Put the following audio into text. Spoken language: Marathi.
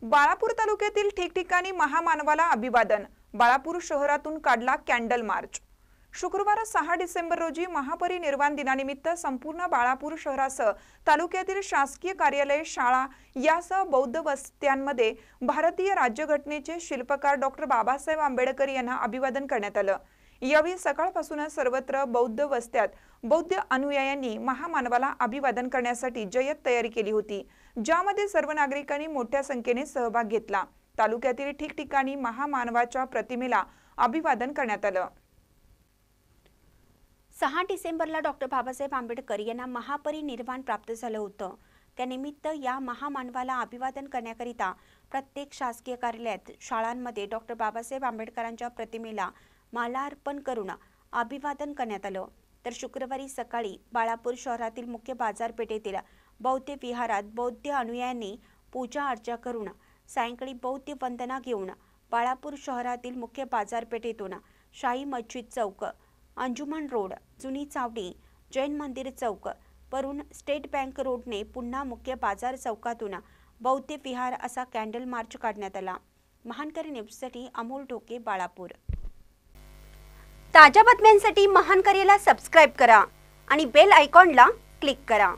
बाळापूर तालुक्यातील ठिकठिकाणी महामानवाला अभिवादन। बाळापूर शहरातून काढला कॅन्डल मार्च। शुक्रवार 6 डिसेंबर रोजी महापरिनिर्वाण दिनानिमित्त संपूर्ण बाळापूर शहरासह तालुक्यातील शासकीय कार्यालय, शाळा यासह बौद्ध वस्त्यांमध्ये भारतीय राज्यघटनेचे शिल्पकार डॉक्टर बाबासाहेब आंबेडकर यांना अभिवादन करण्यात आलं। यावेळी सकाळपासूनच सर्वत्र बौद्ध वस्त्यात बौद्ध अनुयायांनी महामानवाला अभिवादन करण्यासाठी जय्यत तयारी केली होती, ज्यामध्ये सर्व नागरिकांनी मोठ्या संख्येने सहभाग घेतला। तालुक्यातील ठिकठिकाणी महामानवाच्या प्रतिमेला अभिवादन करण्यात आलं। 6 डिसेंबरला डॉक्टर बाबासाहेब आंबेडकर यांना महापरिनिर्वाण प्राप्त झालं होतं। त्यानिमित्त या महामानवाला अभिवादन करण्याकरिता प्रत्येक शासकीय कार्यालयात, शाळांमध्ये डॉक्टर बाबासाहेब आंबेडकरांच्या प्रतिमेला माला अर्पण करून अभिवादन करण्यात आलं। तर शुक्रवारी सकाळी बाळापूर शहरातील मुख्य बाजारपेठेतील बौद्ध विहारात बौद्ध अनुयायांनी पूजा अर्चा करून सायंकाळी बौद्ध वंदना घेऊन बाळापूर शहरातील मुख्य बाजारपेठेतून शाही मस्जिद चौक, अंजुमन रोड, जुनी चावडी, जैन मंदिर चौक वरून स्टेट बँक रोडने पुन्हा मुख्य बाजार चौकातून बौद्ध विहार असा कॅन्डल मार्च काढण्यात आला। महानकरी न्यूजसाठी अमोल ढोके, बाळापूर। ताज्या बातम्यांसाठी महानकरीला सबस्क्राइब करा आणि बेल आयकॉनला क्लिक करा।